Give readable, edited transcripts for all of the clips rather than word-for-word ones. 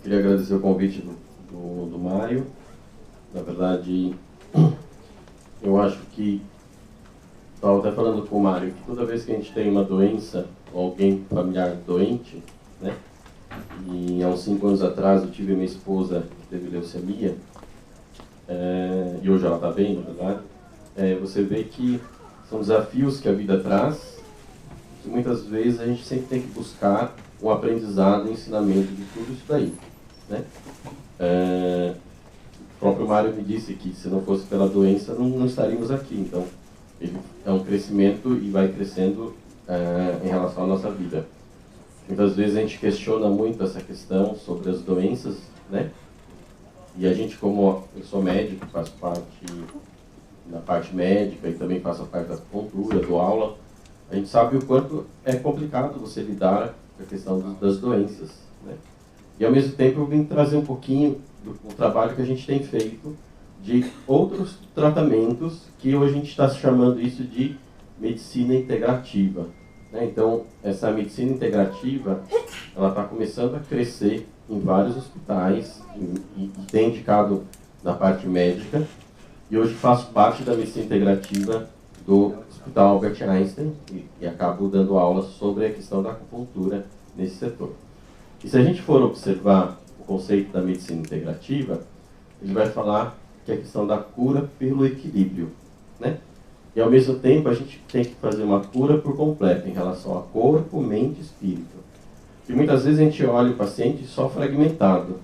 queria agradecer o convite do Mário. Na verdade, eu acho que, estava até falando com o Mário, que toda vez que a gente tem uma doença, ou alguém familiar doente, né? E há uns 5 anos atrás eu tive minha esposa que teve leucemia, e hoje ela está bem, na verdade. Você vê que são desafios que a vida traz, e muitas vezes a gente sempre tem que buscar um aprendizado, um ensinamento de tudo isso daí, né? O próprio Mário me disse que se não fosse pela doença não estaríamos aqui, então ele é um crescimento e vai crescendo em relação à nossa vida. Muitas vezes a gente questiona muito essa questão sobre as doenças, né? E a gente, como eu sou médico, faço parte da parte médica e também faço a parte da acupuntura, dou aula, a gente sabe o quanto é complicado você lidar com a questão das doenças, né? E ao mesmo tempo eu vim trazer um pouquinho do trabalho que a gente tem feito de outros tratamentos que hoje a gente está chamando isso de medicina integrativa, né? Então, essa medicina integrativa, ela está começando a crescer em vários hospitais e tem indicado na parte médica. E hoje faço parte da medicina integrativa do Hospital Albert Einstein e acabo dando aulas sobre a questão da acupuntura nesse setor. E se a gente for observar o conceito da medicina integrativa, ele vai falar que é a questão da cura pelo equilíbrio, né? E ao mesmo tempo a gente tem que fazer uma cura por completo em relação a corpo, mente e espírito. E muitas vezes a gente olha o paciente só fragmentado.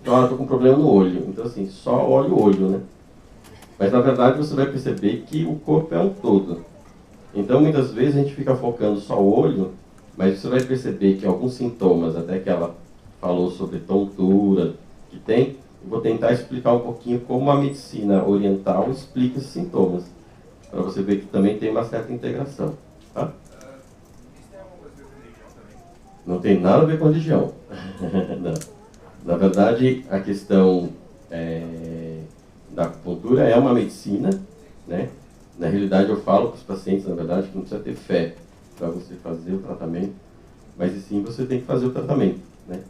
Então, eu estou com um problema no olho. Então, assim, só olha o olho, né? Mas, na verdade, você vai perceber que o corpo é um todo. Então, muitas vezes a gente fica focando só o olho, mas você vai perceber que alguns sintomas, até que ela falou sobre tontura, que tem, eu vou tentar explicar um pouquinho como a medicina oriental explica esses sintomas, para você ver que também tem uma certa integração, tá? Não tem nada a ver com religião. Não. Na verdade, a questão da acupuntura é uma medicina, né? Na realidade, eu falo para os pacientes, na verdade, que não precisa ter fé para você fazer o tratamento, mas sim você tem que fazer o tratamento, né?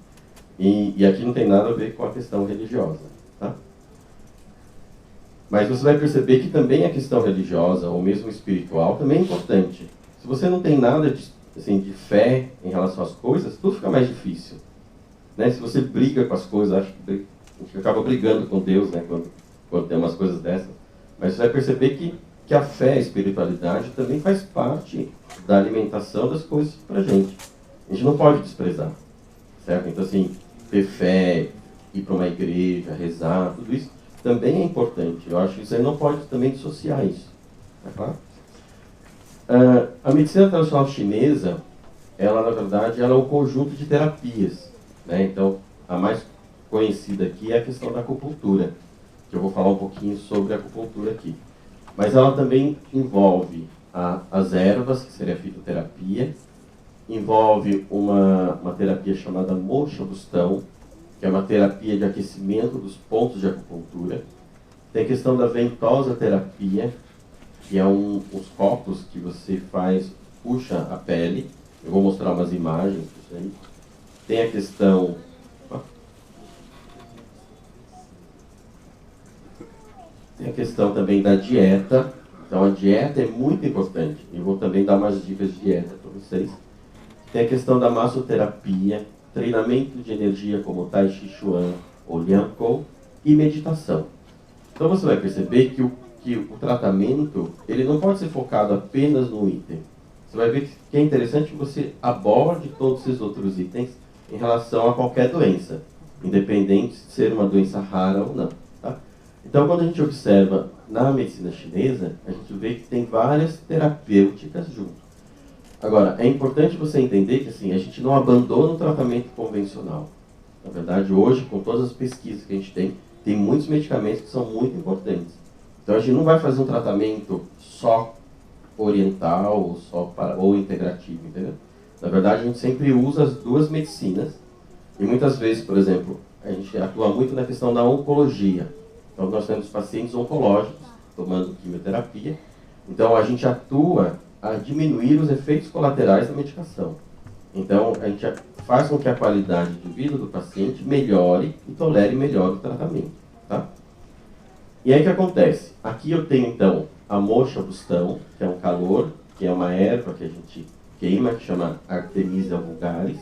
E aqui não tem nada a ver com a questão religiosa, tá? Mas você vai perceber que também a questão religiosa, ou mesmo espiritual, também é importante. Se você não tem nada de fé em relação às coisas, tudo fica mais difícil, né? Se você briga com as coisas, acho que a gente acaba brigando com Deus, né? Quando tem umas coisas dessas. Mas você vai perceber que a fé, a espiritualidade, também faz parte da alimentação das coisas para a gente. A gente não pode desprezar, certo? Então, assim, ter fé, ir para uma igreja, rezar, tudo isso também é importante. Eu acho que você não pode também dissociar isso, tá claro? A medicina tradicional chinesa, ela, na verdade, ela é um conjunto de terapias, né? Então, a mais conhecida aqui é a questão da acupuntura, que eu vou falar um pouquinho sobre a acupuntura aqui. Mas ela também envolve as ervas, que seria a fitoterapia, envolve uma terapia chamada Moxa Bustão, que é uma terapia de aquecimento dos pontos de acupuntura. Tem a questão da ventosa terapia, que é uns copos que você faz, puxa a pele. Eu vou mostrar umas imagens disso aí. Tem a questão... Tem a questão também da dieta. Então a dieta é muito importante. Eu vou também dar umas dicas de dieta para vocês. Tem a questão da massoterapia, treinamento de energia como Tai Chi Chuan ou Liang Kou e meditação. Então você vai perceber que o tratamento ele não pode ser focado apenas no item. Você vai ver que é interessante que você aborde todos esses outros itens em relação a qualquer doença, independente de ser uma doença rara ou não. Tá? Então, quando a gente observa na medicina chinesa, a gente vê que tem várias terapêuticas junto. Agora, é importante você entender que assim, a gente não abandona o tratamento convencional. Na verdade, hoje, com todas as pesquisas que a gente tem muitos medicamentos que são muito importantes. Então, a gente não vai fazer um tratamento só oriental ou integrativo, entendeu? Na verdade, a gente sempre usa as duas medicinas. E muitas vezes, por exemplo, a gente atua muito na questão da oncologia. Então, nós temos pacientes oncológicos tomando quimioterapia. Então, a gente atua a diminuir os efeitos colaterais da medicação. Então, a gente faz com que a qualidade de vida do paciente melhore e tolere melhor o tratamento. Tá? E aí o que acontece? Aqui eu tenho, então, a moxa bustão, que é um calor, que é uma erva que a gente queima, que chama Artemisia vulgaris.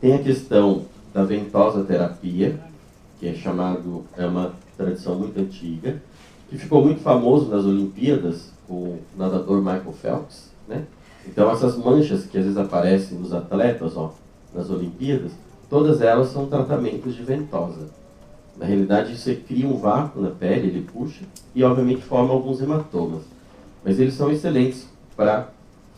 Tem a questão da ventosa terapia, que é uma tradição muito antiga, que ficou muito famoso nas Olimpíadas, com o nadador Michael Phelps, né? Então essas manchas que às vezes aparecem nos atletas, ó, nas Olimpíadas, todas elas são tratamentos de ventosa. Na realidade, você cria um vácuo na pele, ele puxa, e obviamente forma alguns hematomas. Mas eles são excelentes para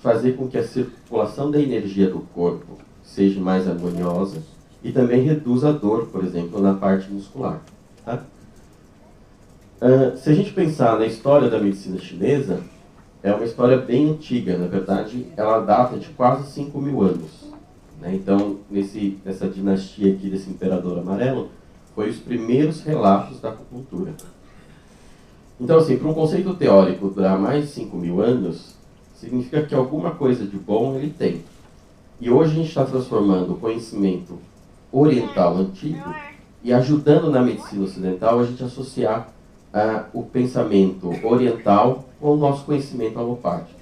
fazer com que a circulação da energia do corpo seja mais harmoniosa e também reduza a dor, por exemplo, na parte muscular. Tá? Se a gente pensar na história da medicina chinesa, é uma história bem antiga. Na verdade, ela data de quase 5.000 anos. Né? Então, nessa dinastia aqui desse imperador amarelo, foi os primeiros relatos da acupuntura. Então, assim, para um conceito teórico durar mais de 5.000 anos, significa que alguma coisa de bom ele tem. E hoje a gente está transformando o conhecimento oriental antigo e ajudando na medicina ocidental a gente associar o pensamento oriental com o nosso conhecimento alopático.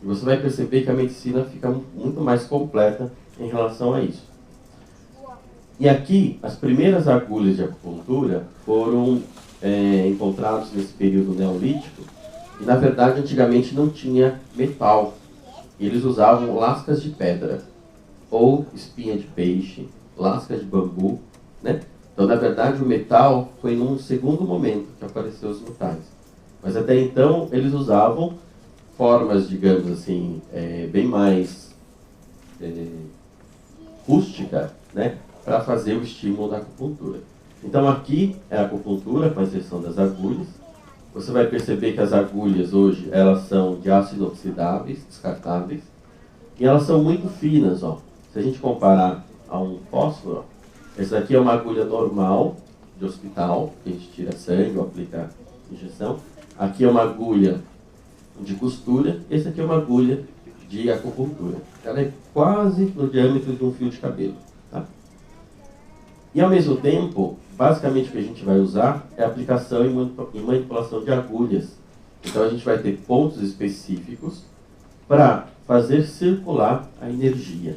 E você vai perceber que a medicina fica muito mais completa em relação a isso. E aqui, as primeiras agulhas de acupuntura foram encontradas nesse período neolítico, e na verdade antigamente não tinha metal. Eles usavam lascas de pedra, ou espinha de peixe, lascas de bambu, né? Então, na verdade, o metal foi num segundo momento que apareceu os metais. Mas até então, eles usavam formas, digamos assim, bem mais rústica, né? Para fazer o estímulo da acupuntura. Então, aqui é a acupuntura, com exceção das agulhas. Você vai perceber que as agulhas hoje, elas são de aço inoxidáveis, descartáveis. E elas são muito finas, ó. Se a gente comparar a um fósforo, ó, essa aqui é uma agulha normal de hospital, que a gente tira sangue ou aplica injeção. Aqui é uma agulha de costura, essa aqui é uma agulha de acupuntura. Ela é quase no diâmetro de um fio de cabelo. Tá? E ao mesmo tempo, basicamente o que a gente vai usar é aplicação e manipulação de agulhas. Então a gente vai ter pontos específicos para fazer circular a energia.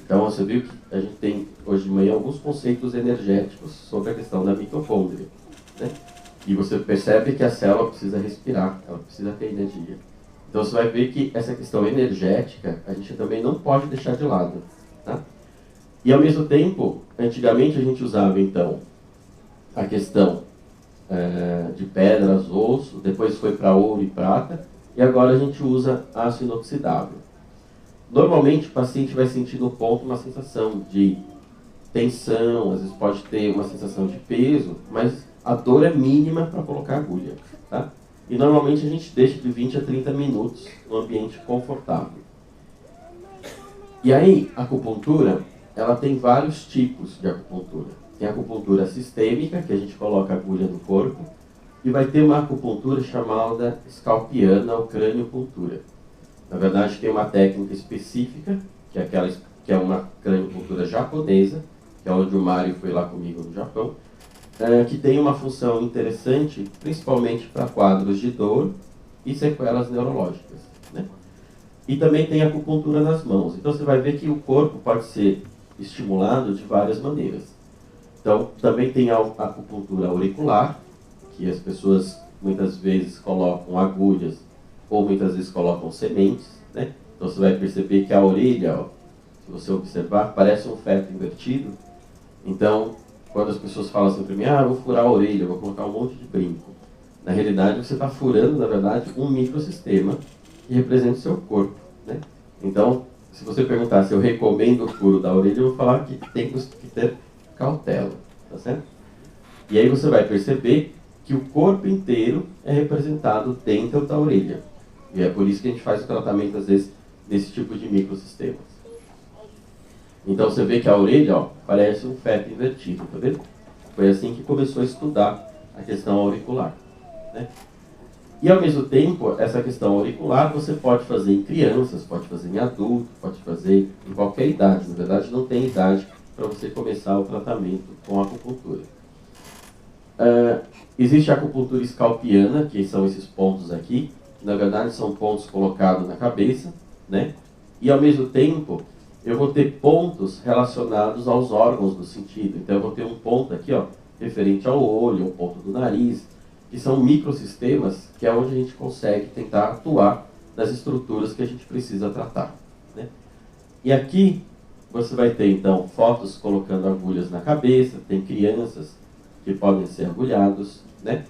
Então você viu que a gente tem hoje de manhã alguns conceitos energéticos sobre a questão da mitocôndria. Né? E você percebe que a célula precisa respirar, ela precisa ter energia. Então você vai ver que essa questão energética a gente também não pode deixar de lado. Tá? E ao mesmo tempo, antigamente a gente usava então a questão de pedras, osso, depois foi para ouro e prata, e agora a gente usa aço inoxidável. Normalmente o paciente vai sentir no ponto uma sensação de tensão, às vezes pode ter uma sensação de peso, mas a dor é mínima para colocar a agulha. Tá? E normalmente a gente deixa de 20 a 30 minutos no ambiente confortável. E aí, a acupuntura, ela tem vários tipos de acupuntura. Tem a acupuntura sistêmica, que a gente coloca a agulha no corpo, e vai ter uma acupuntura chamada scalpiana ou craniopuntura. Na verdade, tem uma técnica específica, que é uma craniopuntura japonesa, que é onde o Mário foi lá comigo no Japão, que tem uma função interessante, principalmente para quadros de dor e sequelas neurológicas. Né? E também tem acupuntura nas mãos. Então você vai ver que o corpo pode ser estimulado de várias maneiras. Então também tem a acupuntura auricular, que as pessoas muitas vezes colocam agulhas ou muitas vezes colocam sementes, né? Então você vai perceber que a orelha, ó, se você observar, parece um feto invertido. Então, quando as pessoas falam assim para mim, eu vou furar a orelha, eu vou colocar um monte de brinco. Na realidade, você está furando, na verdade, um microsistema que representa o seu corpo, né? Então, se você perguntar se eu recomendo o furo da orelha, eu vou falar que tem que ter cautela, tá certo? E aí você vai perceber que o corpo inteiro é representado dentro da orelha. E é por isso que a gente faz o tratamento, às vezes, desse tipo de microsistemas. Então você vê que a orelha, ó, parece um feto invertido, tá vendo? Foi assim que começou a estudar a questão auricular. Né? E, ao mesmo tempo, essa questão auricular você pode fazer em crianças, pode fazer em adulto, pode fazer em qualquer idade. Na verdade, não tem idade para você começar o tratamento com acupuntura. Existe a acupuntura escalpiana, que são esses pontos aqui. Na verdade, são pontos colocados na cabeça, né? E, ao mesmo tempo, eu vou ter pontos relacionados aos órgãos do sentido. Então, eu vou ter um ponto aqui, ó, referente ao olho, um ponto do nariz, que são microsistemas, que é onde a gente consegue tentar atuar nas estruturas que a gente precisa tratar, né? E aqui você vai ter, então, fotos colocando agulhas na cabeça, tem crianças que podem ser agulhados, né?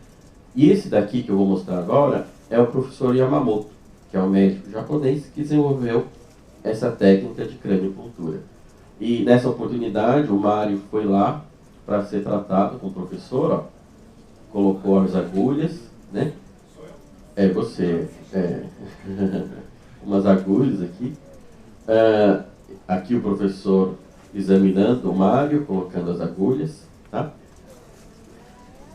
E esse daqui que eu vou mostrar agora é o professor Yamamoto, que é um médico japonês que desenvolveu essa técnica de craniopuntura. E nessa oportunidade o Mário foi lá para ser tratado com o professor, ó, colocou as agulhas, né? É você, umas agulhas aqui. Aqui o professor examinando o Mário, colocando as agulhas, tá?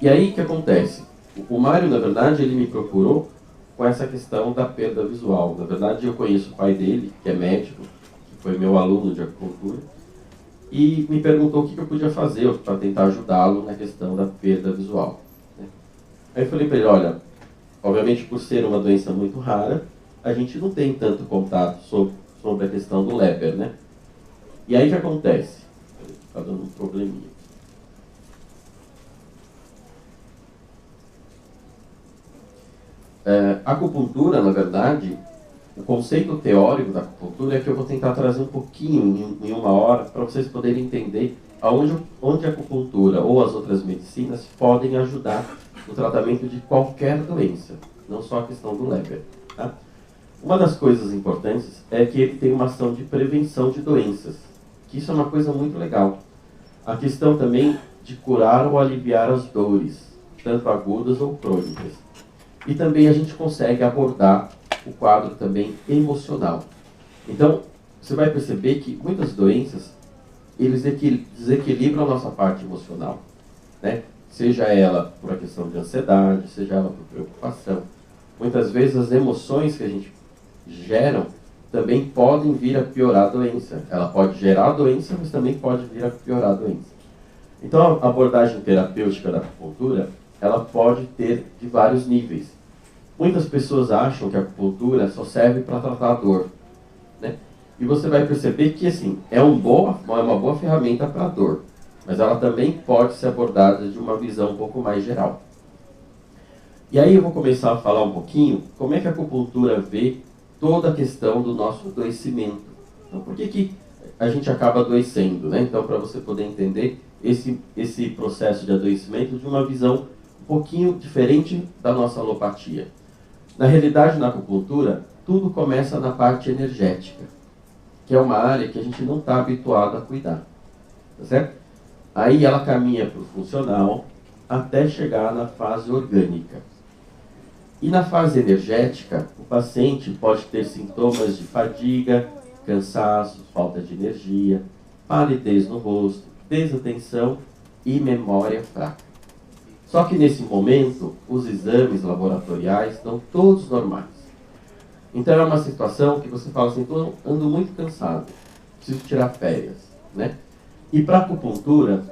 E aí o que acontece? O Mário, na verdade, ele me procurou com essa questão da perda visual. Na verdade, eu conheço o pai dele, que é médico, que foi meu aluno de acupuntura, e me perguntou o que eu podia fazer para tentar ajudá-lo na questão da perda visual, né? Aí eu falei para ele, olha, obviamente por ser uma doença muito rara, a gente não tem tanto contato sobre a questão do Leber, né? E aí o que acontece? Está dando um probleminha. A acupuntura, na verdade, o conceito teórico da acupuntura é que eu vou tentar trazer um pouquinho em uma hora para vocês poderem entender onde a acupuntura ou as outras medicinas podem ajudar no tratamento de qualquer doença, não só a questão do Leber, tá? Uma das coisas importantes é que ele tem uma ação de prevenção de doenças, que isso é uma coisa muito legal. A questão também de curar ou aliviar as dores, tanto agudas ou crônicas. E também a gente consegue abordar o quadro também emocional. Então, você vai perceber que muitas doenças, eles desequilibram a nossa parte emocional, né? Seja ela por a questão de ansiedade, seja ela por preocupação. Muitas vezes as emoções que a gente geram também podem vir a piorar a doença. Ela pode gerar a doença, mas também pode vir a piorar a doença. Então, a abordagem terapêutica da acupuntura, ela pode ter de vários níveis. Muitas pessoas acham que a acupuntura só serve para tratar a dor, né? E você vai perceber que, assim, é uma boa ferramenta para a dor, mas ela também pode ser abordada de uma visão um pouco mais geral. E aí eu vou começar a falar um pouquinho como é que a acupuntura vê toda a questão do nosso adoecimento. Então, por que a gente acaba adoecendo, né? Então, para você poder entender esse processo de adoecimento de uma visão um pouquinho diferente da nossa alopatia. Na realidade, na acupuntura, tudo começa na parte energética, que é uma área que a gente não está habituado a cuidar, tá certo? Aí ela caminha para o funcional até chegar na fase orgânica. E na fase energética, o paciente pode ter sintomas de fadiga, cansaço, falta de energia, palidez no rosto, desatenção e memória fraca. Só que nesse momento, os exames laboratoriais estão todos normais. Então é uma situação que você fala assim, estou ando muito cansado, preciso tirar férias, né? E para a acupuntura,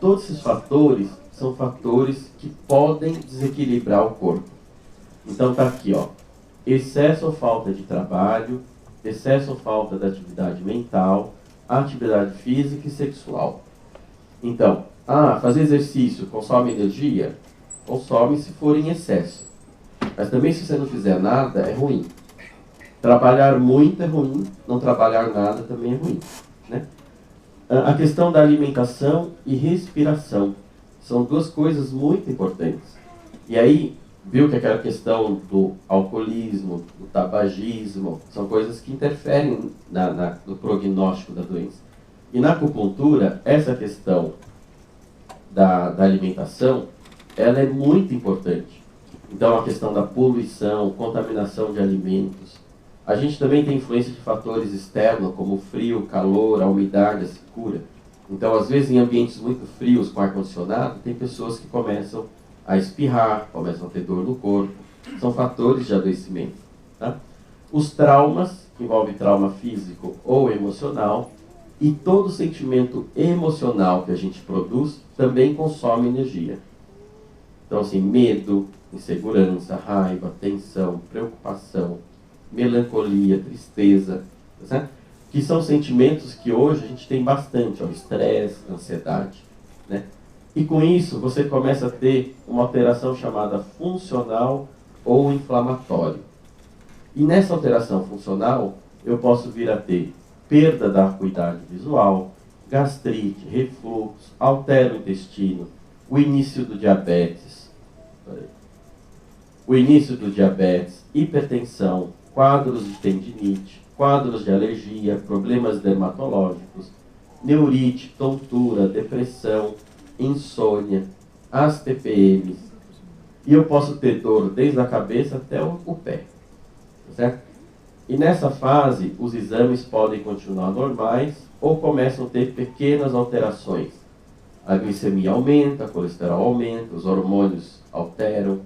todos esses fatores são fatores que podem desequilibrar o corpo. Então tá aqui, ó, excesso ou falta de trabalho, excesso ou falta de atividade mental, atividade física e sexual. Então, fazer exercício consome energia? Consome se for em excesso. Mas também se você não fizer nada, é ruim. Trabalhar muito é ruim, não trabalhar nada também é ruim, né? A questão da alimentação e respiração são duas coisas muito importantes. E aí, viu que aquela questão do alcoolismo, do tabagismo, são coisas que interferem no prognóstico da doença. E na acupuntura, essa questão da alimentação, ela é muito importante. Então, a questão da poluição, contaminação de alimentos. A gente também tem influência de fatores externos, como o frio, o calor, a umidade, a secura. Então, às vezes, em ambientes muito frios, com ar-condicionado, tem pessoas que começam a espirrar, começam a ter dor no corpo. são fatores de adoecimento. Tá? Os traumas, que envolvem trauma físico ou emocional, e todo sentimento emocional que a gente produz também consome energia. Então, assim, medo, insegurança, raiva, tensão, preocupação, melancolia, tristeza, tá? Que são sentimentos que hoje a gente tem bastante, ó, estresse, ansiedade, né? E com isso você começa a ter uma alteração chamada funcional ou inflamatório. E nessa alteração funcional, eu posso vir a ter perda da acuidade visual, gastrite, refluxo, altera o intestino, o início do diabetes, hipertensão, quadros de tendinite, quadros de alergia, problemas dermatológicos, neurite, tontura, depressão, insônia, as TPMs. E eu posso ter dor desde a cabeça até o pé. Certo? E nessa fase, os exames podem continuar normais ou começam a ter pequenas alterações. A glicemia aumenta, o colesterol aumenta, os hormônios alteram.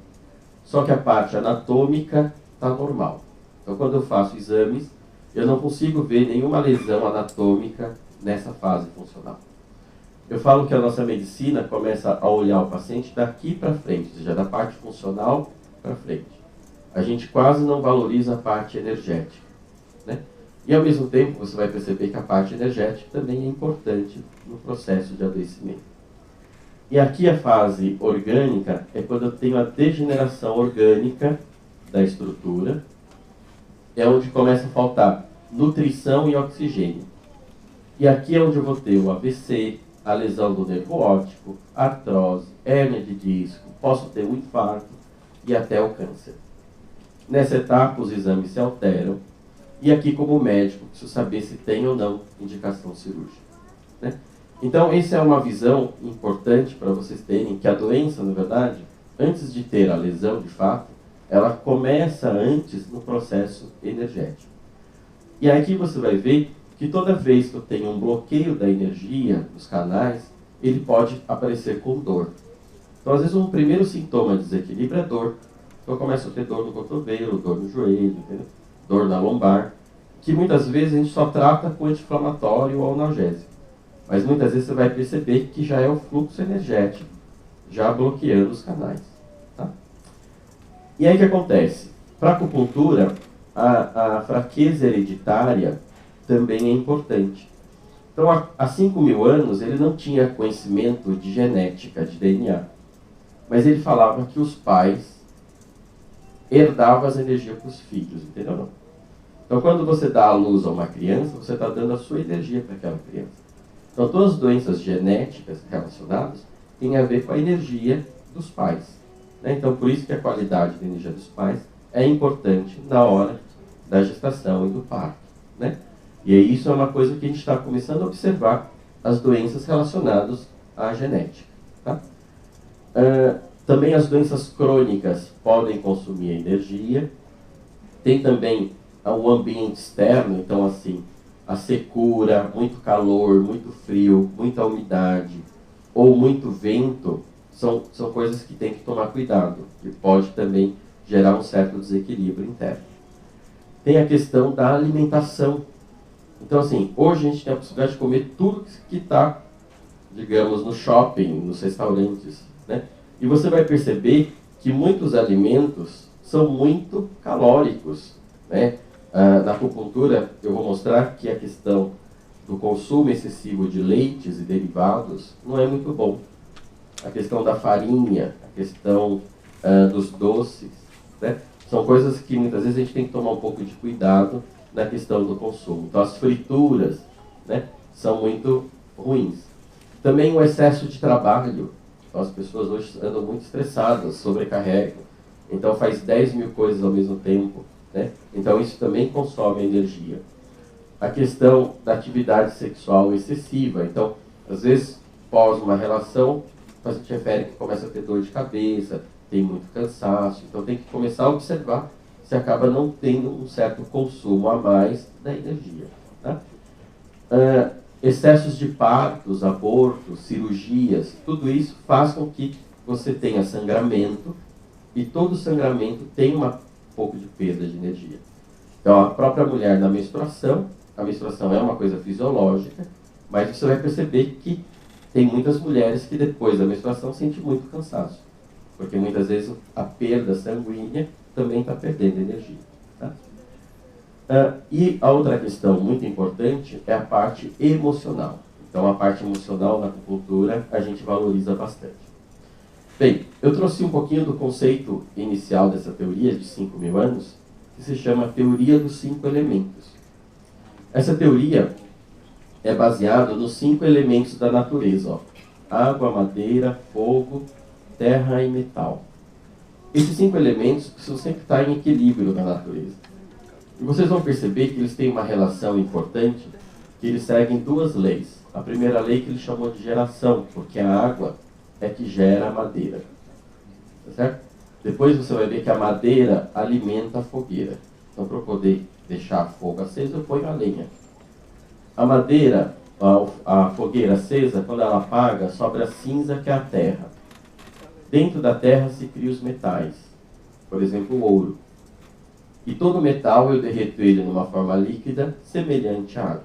Só que a parte anatômica está normal. Então, quando eu faço exames, eu não consigo ver nenhuma lesão anatômica nessa fase funcional. Eu falo que a nossa medicina começa a olhar o paciente daqui para frente, ou seja, da parte funcional para frente. A gente quase não valoriza a parte energética, né? E ao mesmo tempo você vai perceber que a parte energética também é importante no processo de adoecimento. E aqui a fase orgânica é quando eu tenho a degeneração orgânica da estrutura, é onde começa a faltar nutrição e oxigênio. E aqui é onde eu vou ter o AVC, a lesão do nervo óptico, artrose, hérnia de disco, posso ter um infarto e até o câncer. Nessa etapa, os exames se alteram. E aqui, como médico, preciso saber se tem ou não indicação cirúrgica, né? Então, essa é uma visão importante para vocês terem, que a doença, na verdade, antes de ter a lesão de fato, ela começa antes no processo energético. E aqui você vai ver que toda vez que eu tenho um bloqueio da energia nos canais, ele pode aparecer com dor. Então, às vezes, um primeiro sintoma de desequilíbrio é dor. Então, eu começo a ter dor no cotovelo, dor no joelho, entendeu? Dor na lombar, que muitas vezes a gente só trata com anti-inflamatório ou analgésico. Mas muitas vezes você vai perceber que já é o fluxo energético, já bloqueando os canais. Tá? E aí o que acontece? Para a acupuntura, a fraqueza hereditária também é importante. Então, há 5.000 anos, ele não tinha conhecimento de genética, de DNA. Mas ele falava que os pais herdavam as energias para os filhos, entendeu? Não? Então, quando você dá à luz a uma criança, você está dando a sua energia para aquela criança. Então, todas as doenças genéticas relacionadas têm a ver com a energia dos pais, né? Então, por isso que a qualidade da energia dos pais é importante na hora da gestação e do parto, né? E aí, isso é uma coisa que a gente está começando a observar, as doenças relacionadas à genética. Tá? Também as doenças crônicas podem consumir energia. Tem também o ambiente externo, então assim, a secura, muito calor, muito frio, muita umidade ou muito vento, são coisas que tem que tomar cuidado, que pode também gerar um certo desequilíbrio interno. Tem a questão da alimentação. Então assim, hoje a gente tem a possibilidade de comer tudo que está, digamos, no shopping, nos restaurantes, né? E você vai perceber que muitos alimentos são muito calóricos, né? Na acupuntura, eu vou mostrar que a questão do consumo excessivo de leites e derivados não é muito bom. A questão da farinha, a questão dos doces, né? São coisas que muitas vezes a gente tem que tomar um pouco de cuidado na questão do consumo. Então, as frituras, né, são muito ruins. Também o excesso de trabalho. Então, as pessoas hoje andam muito estressadas, sobrecarregam. Então, faz 10.000 coisas ao mesmo tempo, né? Então, isso também consome energia. A questão da atividade sexual excessiva. Então, às vezes, após uma relação, o paciente refere que começa a ter dor de cabeça, tem muito cansaço. Então, tem que começar a observar se acaba não tendo um certo consumo a mais da energia. Tá? Excessos de partos, abortos, cirurgias, tudo isso faz com que você tenha sangramento, e todo sangramento tem um pouco de perda de energia. Então, a própria mulher na menstruação, a menstruação é uma coisa fisiológica, mas você vai perceber que tem muitas mulheres que depois da menstruação sentem muito cansaço, porque muitas vezes a perda sanguínea também está perdendo energia. Tá? E a outra questão muito importante é a parte emocional. Então, a parte emocional na acupuntura a gente valoriza bastante. Bem, eu trouxe um pouquinho do conceito inicial dessa teoria de 5.000 anos, que se chama Teoria dos 5 Elementos. Essa teoria é baseada nos 5 elementos da natureza: ó. Água, madeira, fogo, terra e metal. Esses 5 elementos precisam sempre estar em equilíbrio na natureza. E vocês vão perceber que eles têm uma relação importante, que eles seguem 2 leis. A primeira lei que ele chamou de geração, porque a água é que gera a madeira. Tá certo? Depois você vai ver que a madeira alimenta a fogueira. Então, para eu poder deixar fogo aceso, eu ponho a lenha. A madeira, a fogueira acesa, quando ela apaga, sobra a cinza, que é a terra. Dentro da terra se criam os metais. Por exemplo, o ouro. E todo metal eu derreto ele numa forma líquida, semelhante à água.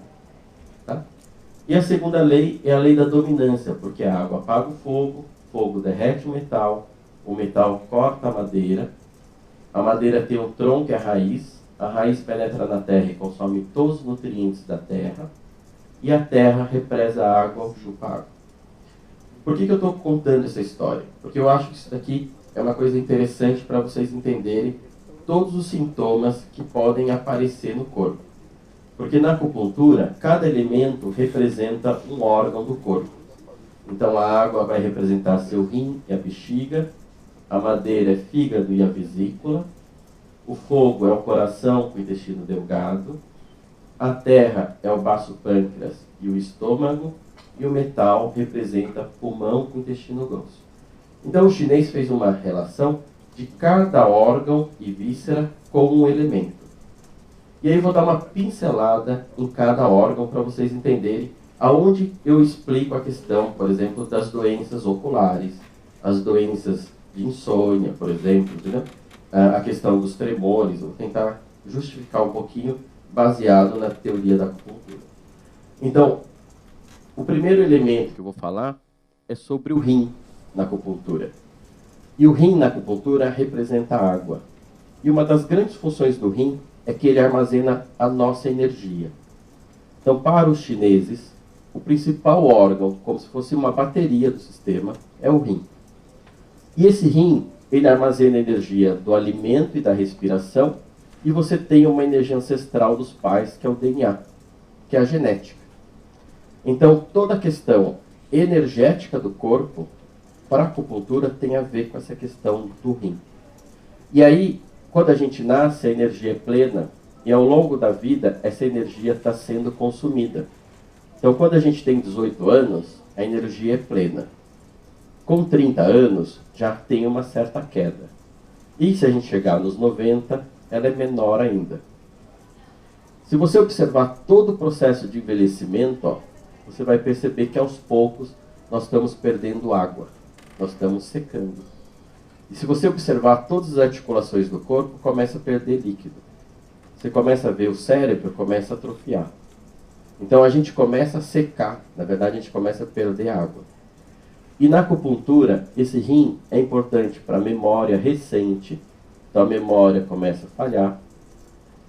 Tá? E a segunda lei é a lei da dominância, porque a água apaga o fogo derrete o metal corta a madeira tem um tronco e a raiz penetra na terra e consome todos os nutrientes da terra, e a terra represa a água, chupa a água. Por que eu estou contando essa história? Porque eu acho que isso daqui é uma coisa interessante para vocês entenderem todos os sintomas que podem aparecer no corpo. Porque na acupuntura, cada elemento representa um órgão do corpo. Então a água vai representar seu rim e a bexiga, a madeira é fígado e a vesícula, o fogo é o coração com o intestino delgado, a terra é o baço pâncreas e o estômago, e o metal representa pulmão com o intestino grosso. Então o chinês fez uma relação de cada órgão e víscera com um elemento. E aí eu vou dar uma pincelada em cada órgão para vocês entenderem aonde eu explico a questão, por exemplo, das doenças oculares, as doenças de insônia, por exemplo, né? A questão dos tremores. Vou tentar justificar um pouquinho baseado na teoria da acupuntura. Então, o primeiro elemento que eu vou falar é sobre o rim na acupuntura. E o rim na acupuntura representa a água. E uma das grandes funções do rim é que ele armazena a nossa energia. Então, para os chineses, o principal órgão, como se fosse uma bateria do sistema, é o rim. E esse rim, ele armazena a energia do alimento e da respiração, e você tem uma energia ancestral dos pais, que é o DNA, que é a genética. Então, toda a questão energética do corpo, para a acupuntura, tem a ver com essa questão do rim. E aí, quando a gente nasce, a energia é plena, e ao longo da vida, essa energia está sendo consumida. Então, quando a gente tem 18 anos, a energia é plena. Com 30 anos, já tem uma certa queda. E se a gente chegar nos 90, ela é menor ainda. Se você observar todo o processo de envelhecimento, ó, você vai perceber que aos poucos nós estamos perdendo água, nós estamos secando. E se você observar todas as articulações do corpo, começa a perder líquido. Você começa a ver o cérebro, começa a atrofiar. Então a gente começa a secar, na verdade a gente começa a perder água. E na acupuntura, esse rim é importante para a memória recente, então a memória começa a falhar.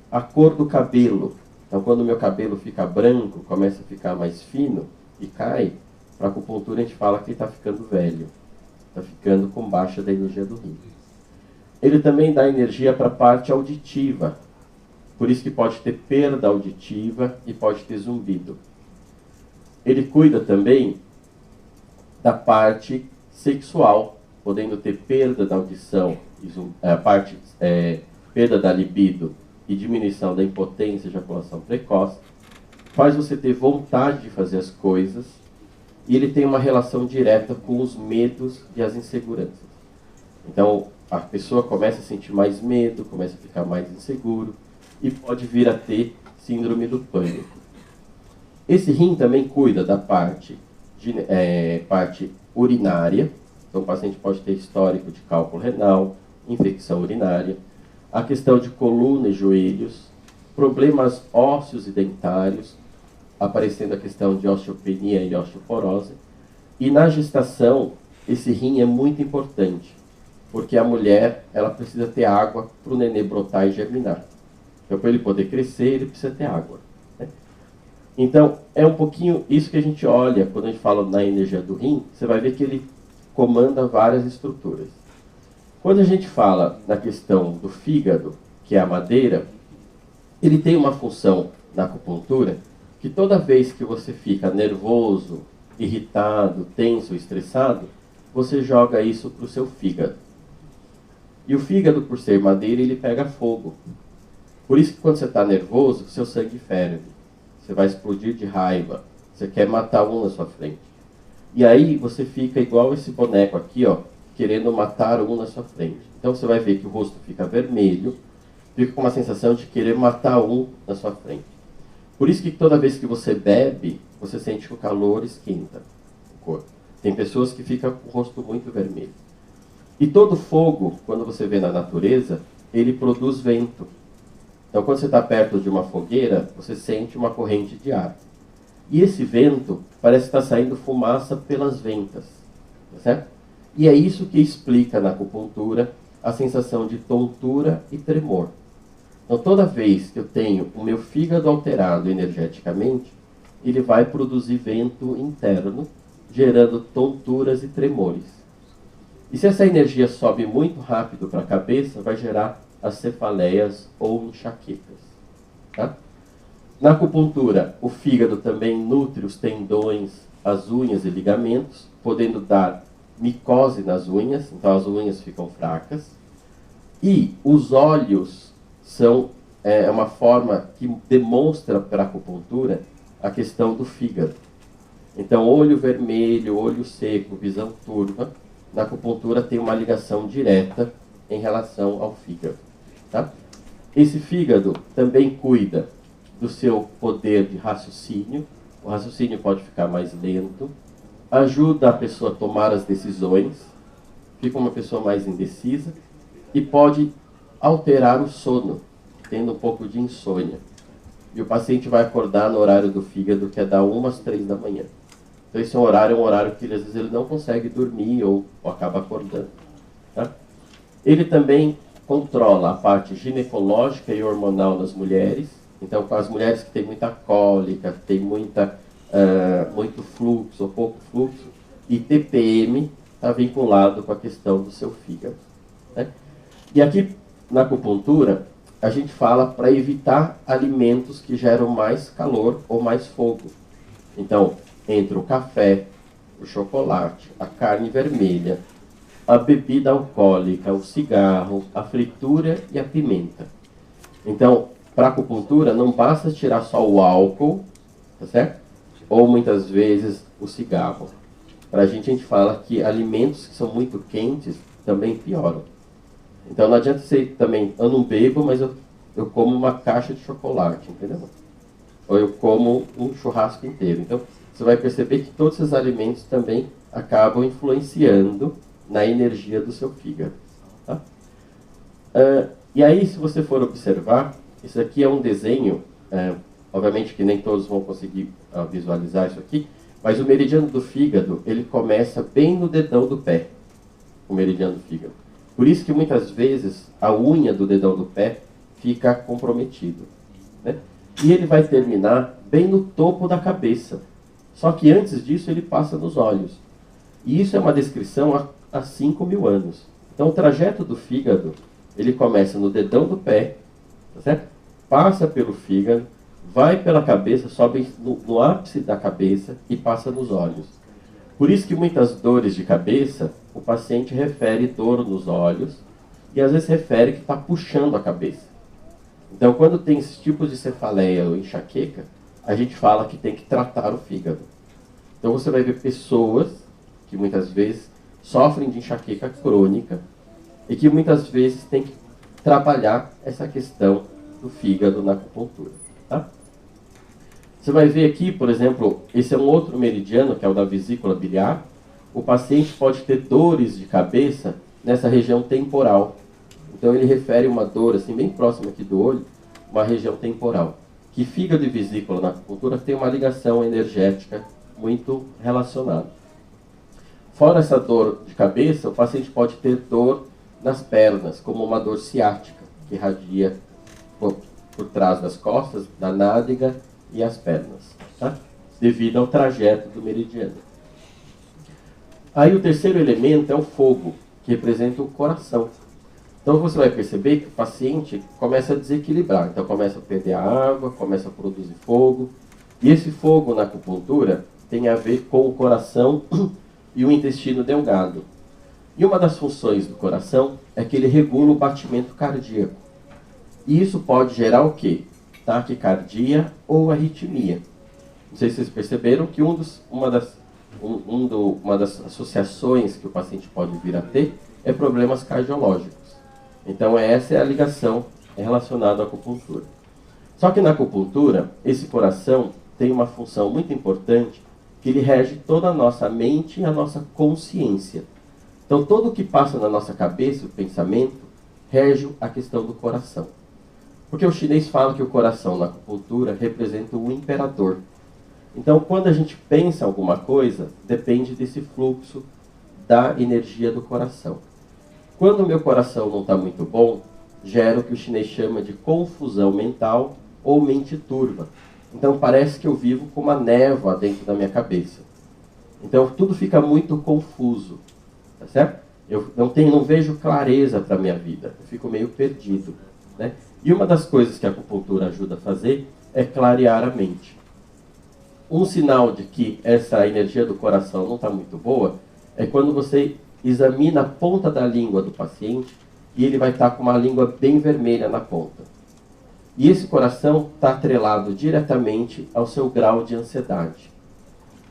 A cor do cabelo, então quando o meu cabelo fica branco, começa a ficar mais fino e cai, para a acupuntura a gente fala que ele está ficando velho, está ficando com baixa da energia do rim. Ele também dá energia para a parte auditiva, por isso que pode ter perda auditiva e pode ter zumbido. Ele cuida também da parte sexual, podendo ter perda da audição, perda da libido e diminuição da impotência e ejaculação precoce, faz você ter vontade de fazer as coisas, e ele tem uma relação direta com os medos e as inseguranças. Então, a pessoa começa a sentir mais medo, começa a ficar mais inseguro, e pode vir a ter síndrome do pânico. Esse rim também cuida da parte urinária, então o paciente pode ter histórico de cálculo renal, infecção urinária, a questão de coluna e joelhos, problemas ósseos e dentários, aparecendo a questão de osteopenia e osteoporose. E na gestação, esse rim é muito importante, porque a mulher ela precisa ter água para o nenê brotar e germinar. Então, para ele poder crescer, ele precisa ter água, né? Então, é um pouquinho isso que a gente olha quando a gente fala na energia do rim. Você vai ver que ele comanda várias estruturas. Quando a gente fala na questão do fígado, que é a madeira, ele tem uma função na acupuntura que toda vez que você fica nervoso, irritado, tenso, estressado, você joga isso para o seu fígado. E o fígado, por ser madeira, ele pega fogo. Por isso que quando você está nervoso, seu sangue ferve. Você vai explodir de raiva. Você quer matar um na sua frente. E aí você fica igual esse boneco aqui, ó, querendo matar um na sua frente. Então você vai ver que o rosto fica vermelho, fica com uma sensação de querer matar um na sua frente. Por isso que toda vez que você bebe, você sente que o calor esquenta o corpo. Tem pessoas que ficam com o rosto muito vermelho. E todo fogo, quando você vê na natureza, ele produz vento. Então quando você está perto de uma fogueira, você sente uma corrente de ar. E esse vento parece estar saindo fumaça pelas ventas, tá certo? E é isso que explica na acupuntura a sensação de tontura e tremor. Então toda vez que eu tenho o meu fígado alterado energeticamente, ele vai produzir vento interno, gerando tonturas e tremores. E se essa energia sobe muito rápido para a cabeça, vai gerar as cefaleias ou enxaquecas, tá? Na acupuntura, o fígado também nutre os tendões, as unhas e ligamentos, podendo dar micose nas unhas, então as unhas ficam fracas. E os olhos são uma forma que demonstra para a acupuntura a questão do fígado. Então, olho vermelho, olho seco, visão turva, na acupuntura tem uma ligação direta em relação ao fígado, tá? Esse fígado também cuida do seu poder de raciocínio. O raciocínio pode ficar mais lento, ajuda a pessoa a tomar as decisões, fica uma pessoa mais indecisa e pode alterar o sono, tendo um pouco de insônia. E o paciente vai acordar no horário do fígado, que é da 1 às 3 da manhã. Então esse horário é um horário que às vezes ele não consegue dormir ou acaba acordando, tá? Ele também controla a parte ginecológica e hormonal nas mulheres. Então, com as mulheres que têm muita cólica, que têm muito fluxo ou pouco fluxo, e TPM está vinculado com a questão do seu fígado, né? E aqui na acupuntura, a gente fala para evitar alimentos que geram mais calor ou mais fogo. Então, entre o café, o chocolate, a carne vermelha, a bebida alcoólica, o cigarro, a fritura e a pimenta. Então, para a acupuntura, não basta tirar só o álcool, tá certo? Ou muitas vezes o cigarro. Para a gente fala que alimentos que são muito quentes também pioram. Então não adianta ser também, eu não bebo, mas eu como uma caixa de chocolate, entendeu? Ou eu como um churrasco inteiro. Então você vai perceber que todos esses alimentos também acabam influenciando na energia do seu fígado, tá? E aí, se você for observar, isso aqui é um desenho, obviamente que nem todos vão conseguir visualizar isso aqui, mas o meridiano do fígado, ele começa bem no dedão do pé, o meridiano do fígado. Por isso que muitas vezes a unha do dedão do pé fica comprometido, né? E ele vai terminar bem no topo da cabeça. Só que antes disso ele passa nos olhos. E isso é uma descrição há 5.000 anos. Então o trajeto do fígado, ele começa no dedão do pé, tá certo? Passa pelo fígado, vai pela cabeça, sobe no ápice da cabeça e passa nos olhos. Por isso que muitas dores de cabeça, o paciente refere dor nos olhos e às vezes refere que está puxando a cabeça. Então quando tem esses tipos de cefaleia ou enxaqueca, a gente fala que tem que tratar o fígado. Então você vai ver pessoas que muitas vezes sofrem de enxaqueca crônica e que muitas vezes tem que trabalhar essa questão do fígado na acupuntura, tá? Você vai ver aqui, por exemplo, esse é um outro meridiano, que é o da vesícula biliar. O paciente pode ter dores de cabeça nessa região temporal. Então ele refere uma dor assim bem próxima aqui do olho, uma região temporal. Que fígado e vesícula na acupuntura tem uma ligação energética muito relacionada. Fora essa dor de cabeça, o paciente pode ter dor nas pernas, como uma dor ciática, que irradia por trás das costas, da nádega e as pernas, tá? Devido ao trajeto do meridiano. Aí o terceiro elemento é o fogo, que representa o coração. Então você vai perceber que o paciente começa a desequilibrar. Então começa a perder a água, começa a produzir fogo. E esse fogo na acupuntura tem a ver com o coração e o intestino delgado. E uma das funções do coração é que ele regula o batimento cardíaco. E isso pode gerar o quê? Taquicardia ou arritmia. Não sei se vocês perceberam que uma das associações que o paciente pode vir a ter é problemas cardiológicos. Então essa é a ligação relacionada à acupuntura. Só que na acupuntura, esse coração tem uma função muito importante, que ele rege toda a nossa mente e a nossa consciência. Então tudo o que passa na nossa cabeça, o pensamento, rege a questão do coração. Porque o chinês fala que o coração na acupuntura representa o imperador. Então quando a gente pensa alguma coisa, depende desse fluxo da energia do coração. Quando o meu coração não está muito bom, gera o que o chinês chama de confusão mental ou mente turva. Então parece que eu vivo com uma névoa dentro da minha cabeça. Então tudo fica muito confuso, tá certo? Eu não vejo clareza para a minha vida, eu fico meio perdido, né? E uma das coisas que a acupuntura ajuda a fazer é clarear a mente. Um sinal de que essa energia do coração não está muito boa é quando você examina a ponta da língua do paciente e ele vai estar com uma língua bem vermelha na ponta. E esse coração está atrelado diretamente ao seu grau de ansiedade.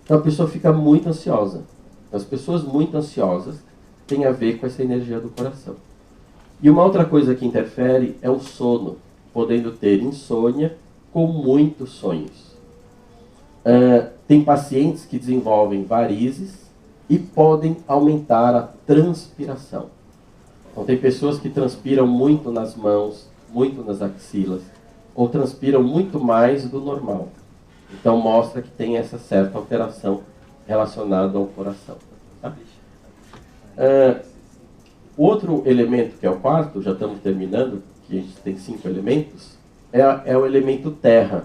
Então a pessoa fica muito ansiosa. As pessoas muito ansiosas têm a ver com essa energia do coração. E uma outra coisa que interfere é o sono, podendo ter insônia com muitos sonhos. Tem pacientes que desenvolvem varizes e podem aumentar a transpiração. Então tem pessoas que transpiram muito nas mãos, muito nas axilas, ou transpiram muito mais do normal. Então mostra que tem essa certa alteração relacionada ao coração. Tá? Outro elemento, que é o quarto, já estamos terminando, que a gente tem 5 elementos, é o elemento terra,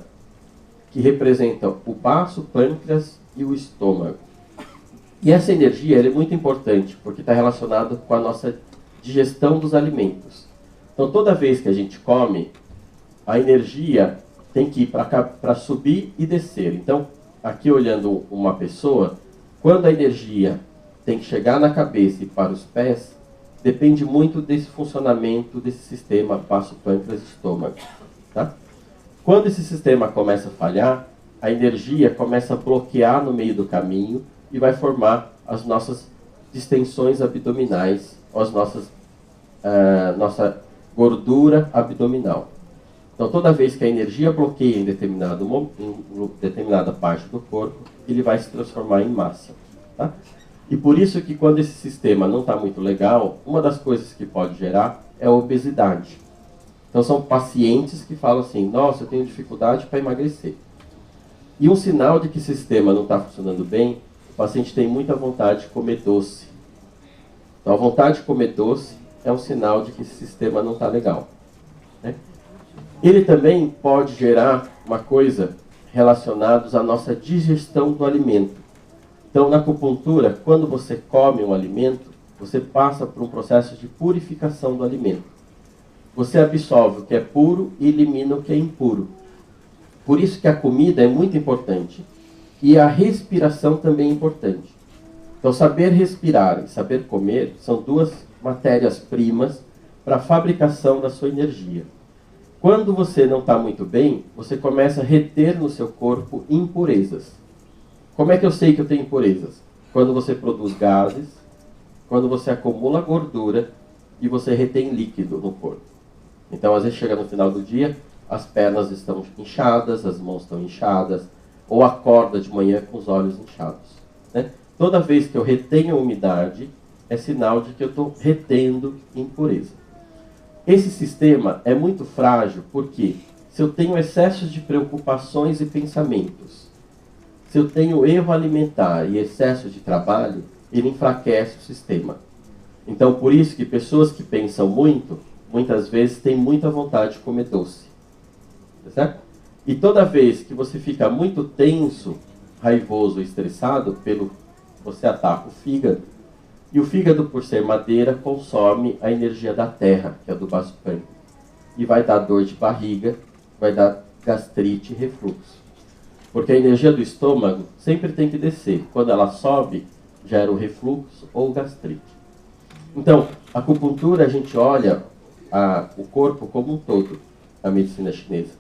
que representa o baço, o pâncreas e o estômago. E essa energia é muito importante, porque está relacionada com a nossa digestão dos alimentos. Então toda vez que a gente come, a energia tem que ir para subir e descer. Então, aqui olhando uma pessoa, quando a energia tem que chegar na cabeça e para os pés, depende muito desse funcionamento desse sistema baço, pâncreas e estômago. Tá? Quando esse sistema começa a falhar, a energia começa a bloquear no meio do caminho e vai formar as nossas distensões abdominais, ou nossa gordura abdominal. Então, toda vez que a energia bloqueia em determinada parte do corpo, ele vai se transformar em massa. Tá? E por isso que quando esse sistema não está muito legal, uma das coisas que pode gerar é a obesidade. Então, são pacientes que falam assim, nossa, eu tenho dificuldade para emagrecer. E um sinal de que o sistema não está funcionando bem, o paciente tem muita vontade de comer doce. Então, a vontade de comer doce é um sinal de que esse sistema não está legal. Né? Ele também pode gerar uma coisa relacionada à nossa digestão do alimento. Então, na acupuntura, quando você come um alimento, você passa por um processo de purificação do alimento. Você absorve o que é puro e elimina o que é impuro. Por isso que a comida é muito importante. E a respiração também é importante. Então, saber respirar e saber comer são duas matérias-primas para a fabricação da sua energia. Quando você não está muito bem, você começa a reter no seu corpo impurezas. Como é que eu sei que eu tenho impurezas? Quando você produz gases, quando você acumula gordura e você retém líquido no corpo. Então, às vezes, chega no final do dia, as pernas estão inchadas, as mãos estão inchadas, ou acorda de manhã com os olhos inchados. Né? Toda vez que eu retenho a umidade, é sinal de que eu estou retendo impureza. Esse sistema é muito frágil porque se eu tenho excessos de preocupações e pensamentos, se eu tenho erro alimentar e excesso de trabalho, ele enfraquece o sistema. Então, por isso que pessoas que pensam muito, muitas vezes têm muita vontade de comer doce. Tá certo? E toda vez que você fica muito tenso, raivoso, estressado, você ataca o fígado. E o fígado, por ser madeira, consome a energia da terra, que é do baço pânico. E vai dar dor de barriga, vai dar gastrite e refluxo. Porque a energia do estômago sempre tem que descer. Quando ela sobe, gera o refluxo ou gastrite. Então, a acupuntura, a gente olha o corpo como um todo, a medicina chinesa.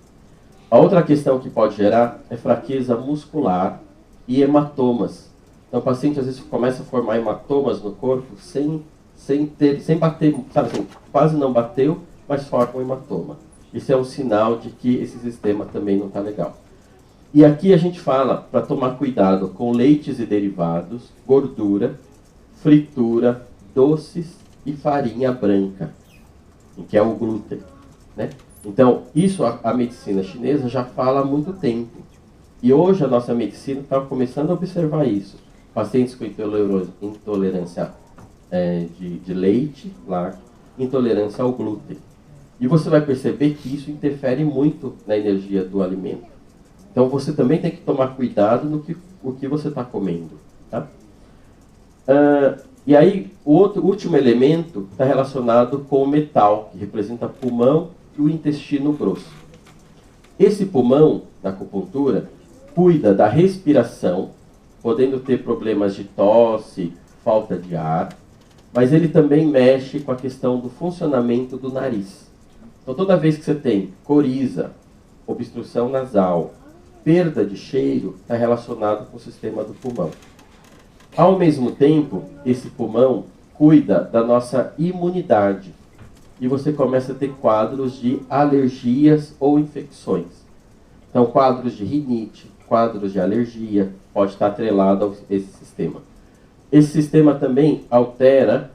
A outra questão que pode gerar é fraqueza muscular e hematomas. Então, o paciente às vezes começa a formar hematomas no corpo sem bater, sabe assim, quase não bateu, mas forma um hematoma. Isso é um sinal de que esse sistema também não está legal. E aqui a gente fala para tomar cuidado com leites e derivados, gordura, fritura, doces e farinha branca, que é o glúten, né? Então, isso a medicina chinesa já fala há muito tempo. E hoje a nossa medicina está começando a observar isso. Pacientes com intolerância de leite, lácteo, intolerância ao glúten. E você vai perceber que isso interfere muito na energia do alimento. Então você também tem que tomar cuidado no que você está comendo. Tá? E aí, o último elemento está relacionado com o metal, que representa pulmão e o intestino grosso. Esse pulmão, na acupuntura, cuida da respiração, podendo ter problemas de tosse, falta de ar, mas ele também mexe com a questão do funcionamento do nariz. Então, toda vez que você tem coriza, obstrução nasal, perda de cheiro, está relacionado com o sistema do pulmão. Ao mesmo tempo, esse pulmão cuida da nossa imunidade. E você começa a ter quadros de alergias ou infecções. Então, quadros de rinite, quadros de alergia, pode estar atrelado a esse sistema. Esse sistema também altera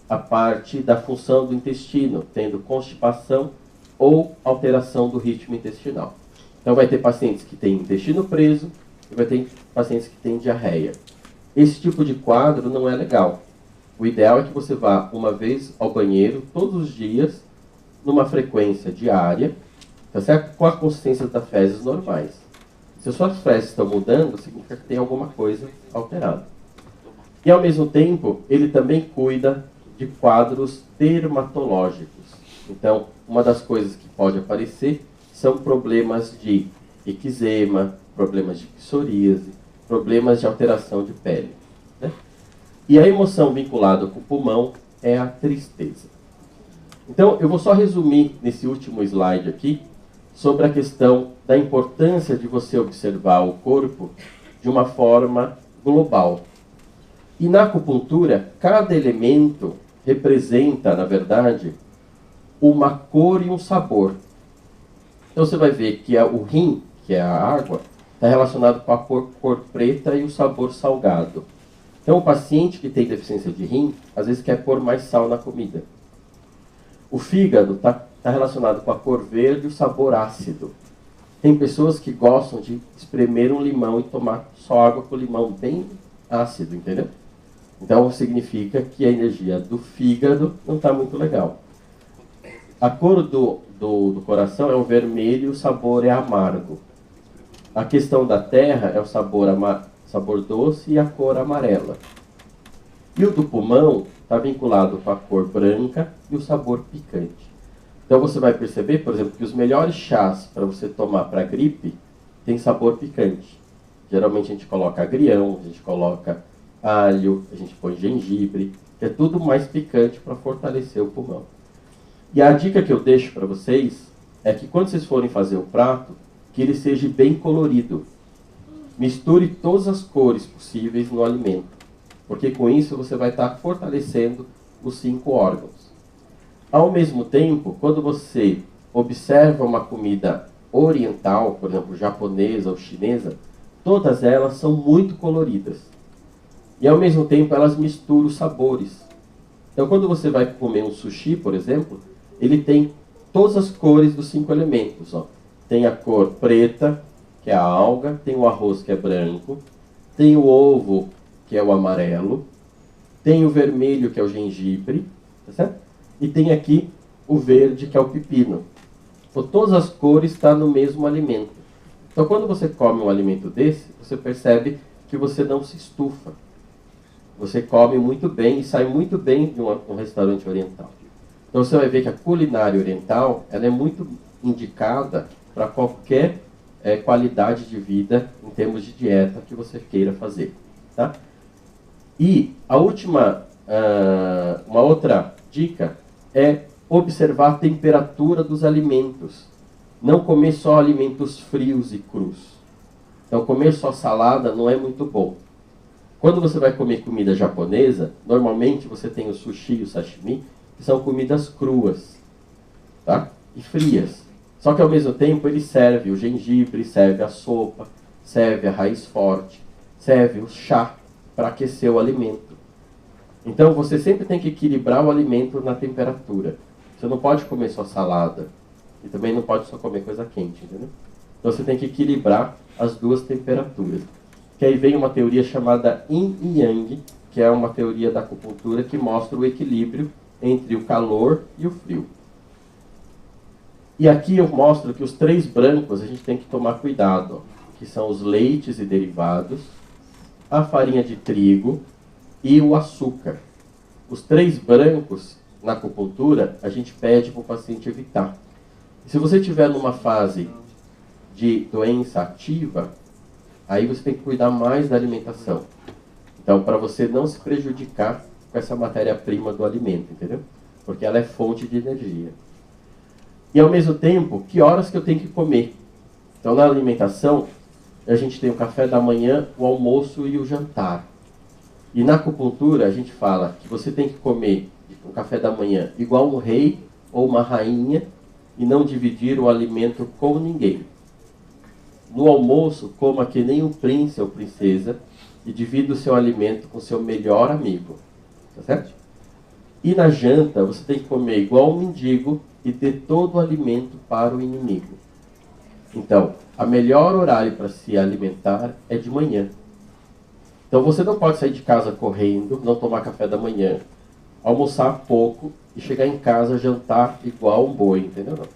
a parte da função do intestino, tendo constipação ou alteração do ritmo intestinal. Então, vai ter pacientes que têm intestino preso e vai ter pacientes que têm diarreia. Esse tipo de quadro não é legal. O ideal é que você vá uma vez ao banheiro, todos os dias, numa frequência diária, tá certo? Com a consistência das fezes normais. Se as suas fezes estão mudando, significa que tem alguma coisa alterada. E, ao mesmo tempo, ele também cuida de quadros dermatológicos. Então, uma das coisas que pode aparecer são problemas de eczema, problemas de psoríase, problemas de alteração de pele. Né? E a emoção vinculada com o pulmão é a tristeza. Então, eu vou só resumir nesse último slide aqui sobre a questão da importância de você observar o corpo de uma forma global. E na acupuntura, cada elemento representa, na verdade, uma cor e um sabor. Então você vai ver que o rim, que é a água, está relacionado com a cor preta e o sabor salgado. Então o paciente que tem deficiência de rim, às vezes quer pôr mais sal na comida. O fígado está relacionado com a cor verde e o sabor ácido. Tem pessoas que gostam de espremer um limão e tomar só água com limão bem ácido, entendeu? Então significa que a energia do fígado não está muito legal. A cor do coração é o vermelho e o sabor é amargo. A questão da terra é o sabor doce e a cor amarela. E o do pulmão está vinculado com a cor branca e o sabor picante. Então você vai perceber, por exemplo, que os melhores chás para você tomar para gripe tem sabor picante. Geralmente a gente coloca agrião, a gente coloca alho, a gente põe gengibre, que é tudo mais picante para fortalecer o pulmão. E a dica que eu deixo para vocês é que quando vocês forem fazer o prato, que ele seja bem colorido. Misture todas as cores possíveis no alimento, porque com isso você vai estar fortalecendo os 5 órgãos. Ao mesmo tempo, quando você observa uma comida oriental, por exemplo, japonesa ou chinesa, todas elas são muito coloridas. E ao mesmo tempo elas misturam os sabores. Então quando você vai comer um sushi, por exemplo, ele tem todas as cores dos 5 elementos. Ó. Tem a cor preta, que é a alga, tem o arroz, que é branco, tem o ovo, que é o amarelo, tem o vermelho, que é o gengibre, tá certo? E tem aqui o verde, que é o pepino. Então, todas as cores estão no mesmo alimento. Então, quando você come um alimento desse, você percebe que você não se estufa. Você come muito bem e sai muito bem de um restaurante oriental. Então, você vai ver que a culinária oriental ela é muito indicada para qualquer qualidade de vida em termos de dieta que você queira fazer. Tá? E a última, uma outra dica é observar a temperatura dos alimentos. Não comer só alimentos frios e crus. Então, comer só salada não é muito bom. Quando você vai comer comida japonesa, normalmente você tem o sushi e o sashimi, que são comidas cruas, tá? E frias. Só que ao mesmo tempo ele serve o gengibre, serve a sopa, serve a raiz forte, serve o chá para aquecer o alimento. Então você sempre tem que equilibrar o alimento na temperatura. Você não pode comer só salada e também não pode só comer coisa quente, entendeu? Então você tem que equilibrar as duas temperaturas. Que aí vem uma teoria chamada Yin e Yang, que é uma teoria da acupuntura que mostra o equilíbrio entre o calor e o frio. E aqui eu mostro que os 3 brancos a gente tem que tomar cuidado, ó, que são os leites e derivados, a farinha de trigo e o açúcar. Os 3 brancos, na acupuntura, a gente pede para o paciente evitar. E se você estiver numa fase de doença ativa, aí você tem que cuidar mais da alimentação. Então, para você não se prejudicar com essa matéria-prima do alimento, entendeu? Porque ela é fonte de energia. E ao mesmo tempo, que horas que eu tenho que comer? Então, na alimentação, a gente tem o café da manhã, o almoço e o jantar. E na acupuntura, a gente fala que você tem que comer o café da manhã igual um rei ou uma rainha e não dividir o alimento com ninguém. No almoço, coma que nem um príncipe ou princesa e divida o seu alimento com seu melhor amigo. Tá certo? E na janta, você tem que comer igual um mendigo e ter todo o alimento para o inimigo. Então, o melhor horário para se alimentar é de manhã. Então, você não pode sair de casa correndo, não tomar café da manhã, almoçar pouco e chegar em casa jantar igual um boi, entendeu? Não?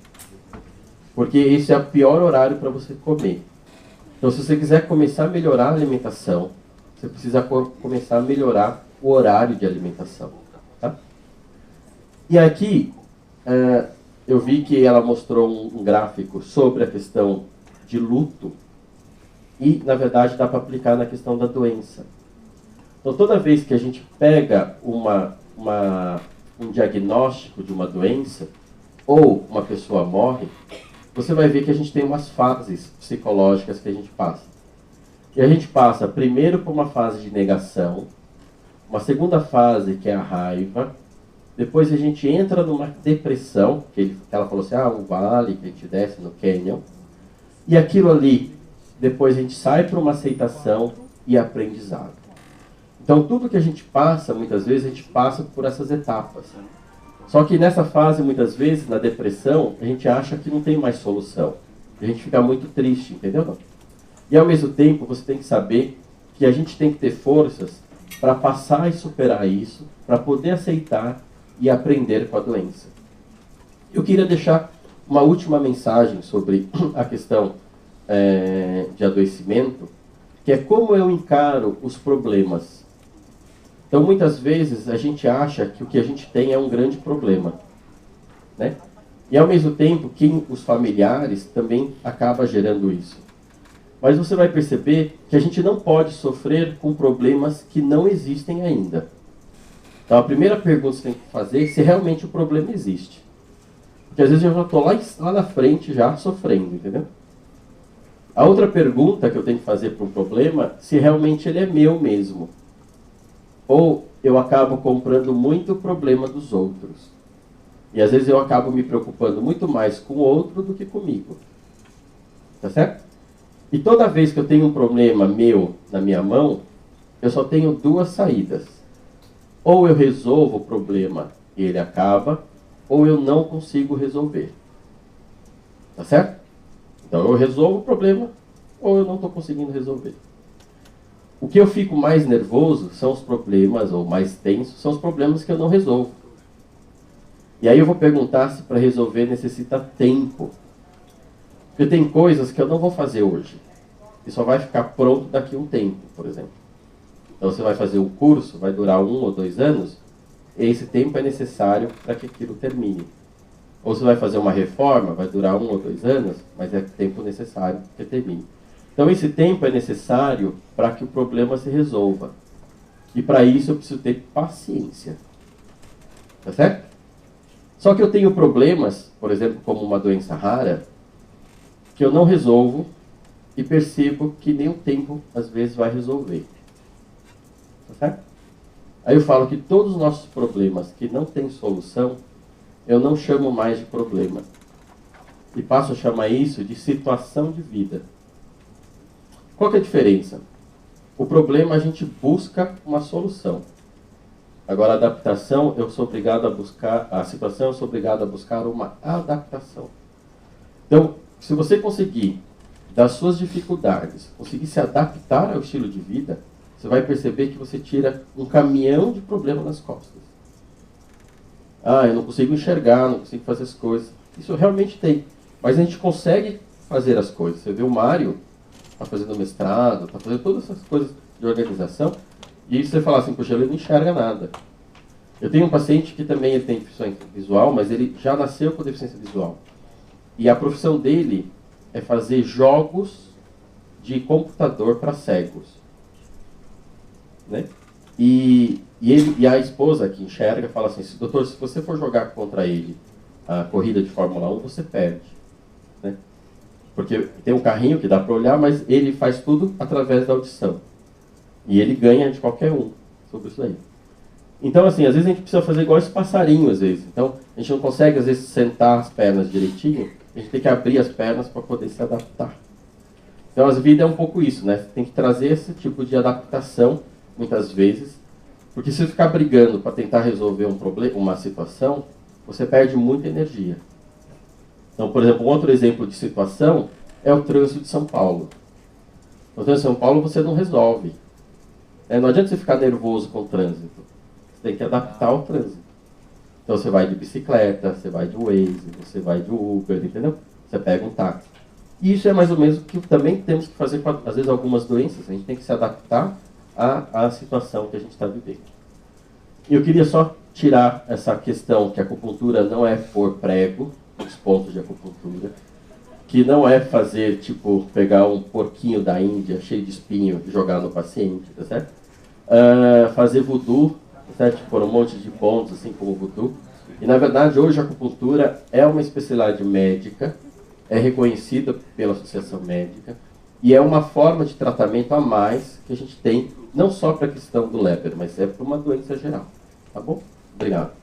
Porque esse é o pior horário para você comer. Então, se você quiser começar a melhorar a alimentação, você precisa começar a melhorar o horário de alimentação. Tá? E aqui, eu vi que ela mostrou um gráfico sobre a questão de luto. E, na verdade, dá para aplicar na questão da doença. Então, toda vez que a gente pega um diagnóstico de uma doença, ou uma pessoa morre, você vai ver que a gente tem umas fases psicológicas que a gente passa. E a gente passa primeiro por uma fase de negação, uma segunda fase que é a raiva, depois a gente entra numa depressão, que ela falou assim, um vale que a gente desce no canyon, e aquilo ali, depois a gente sai para uma aceitação e aprendizado. Então tudo que a gente passa, muitas vezes, a gente passa por essas etapas. Só que nessa fase, muitas vezes, na depressão, a gente acha que não tem mais solução. A gente fica muito triste, entendeu? E ao mesmo tempo, você tem que saber que a gente tem que ter forças para passar e superar isso, para poder aceitar e aprender com a doença. Eu queria deixar uma última mensagem sobre a questão de adoecimento, que é como eu encaro os problemas. Então, muitas vezes, a gente acha que o que a gente tem é um grande problema, né? E, ao mesmo tempo, os familiares também acabam gerando isso. Mas você vai perceber que a gente não pode sofrer com problemas que não existem ainda. Então, a primeira pergunta que você tem que fazer é se realmente o problema existe. Porque, às vezes, eu já estou lá na frente já sofrendo, entendeu? A outra pergunta que eu tenho que fazer para um problema, se realmente ele é meu mesmo. Ou eu acabo comprando muito o problema dos outros. E às vezes eu acabo me preocupando muito mais com o outro do que comigo. Tá certo? E toda vez que eu tenho um problema meu na minha mão, eu só tenho 2 saídas. Ou eu resolvo o problema e ele acaba, ou eu não consigo resolver. Tá certo? Então eu resolvo o problema ou eu não estou conseguindo resolver. O que eu fico mais nervoso são os problemas, ou mais tenso, são os problemas que eu não resolvo. E aí eu vou perguntar se para resolver necessita tempo. Porque tem coisas que eu não vou fazer hoje. E só vai ficar pronto daqui a um tempo, por exemplo. Então você vai fazer um curso, vai durar 1 ou 2 anos, e esse tempo é necessário para que aquilo termine. Ou você vai fazer uma reforma, vai durar 1 ou 2 anos, mas é tempo necessário que termine. Então esse tempo é necessário para que o problema se resolva. E para isso eu preciso ter paciência. Tá certo? Só que eu tenho problemas, por exemplo, como uma doença rara, que eu não resolvo e percebo que nem o tempo às vezes vai resolver. Tá certo? Aí eu falo que todos os nossos problemas que não têm solução, eu não chamo mais de problema. E passo a chamar isso de situação de vida. Qual que é a diferença? O problema a gente busca uma solução. Agora a adaptação eu sou obrigado a buscar, a situação eu sou obrigado a buscar uma adaptação. Então, se você conseguir, das suas dificuldades, conseguir se adaptar ao estilo de vida, você vai perceber que você tira um caminhão de problema nas costas. Ah, eu não consigo enxergar, não consigo fazer as coisas. Isso realmente tem. Mas a gente consegue fazer as coisas. Você vê o Mário, está fazendo mestrado, está fazendo todas essas coisas de organização, e você fala assim, poxa, ele não enxerga nada. Eu tenho um paciente que também ele tem deficiência visual, mas ele já nasceu com deficiência visual. E a profissão dele é fazer jogos de computador para cegos. Né? E a esposa que enxerga fala assim, doutor, se você for jogar contra ele a corrida de Fórmula 1, você perde. Né? Porque tem um carrinho que dá para olhar, mas ele faz tudo através da audição. E ele ganha de qualquer um sobre isso aí. Então, assim, às vezes a gente precisa fazer igual esse passarinho, às vezes. Então, a gente não consegue, às vezes, sentar as pernas direitinho, a gente tem que abrir as pernas para poder se adaptar. Então, a vida é um pouco isso, né? Você tem que trazer esse tipo de adaptação, muitas vezes, porque se você ficar brigando para tentar resolver um problema, uma situação, você perde muita energia. Então, por exemplo, um outro exemplo de situação é o trânsito de São Paulo. No trânsito de São Paulo você não resolve. Não adianta você ficar nervoso com o trânsito. Você tem que adaptar ao trânsito. Então você vai de bicicleta, você vai de Waze, você vai de Uber, entendeu? Você pega um táxi. E isso é mais ou menos o que também temos que fazer com, às vezes, algumas doenças. A gente tem que se adaptar à situação que a gente está vivendo. E eu queria só tirar essa questão que a acupuntura não é por prego, os pontos de acupuntura, que não é fazer, tipo, pegar um porquinho da Índia cheio de espinho e jogar no paciente, tá certo? Fazer voodoo, tá certo? Por um monte de pontos, assim como o voodoo. E, na verdade, hoje a acupuntura é uma especialidade médica, é reconhecida pela Associação Médica, e é uma forma de tratamento a mais que a gente tem, não só para a questão do Leber, mas é para uma doença geral. Tá bom? Obrigado.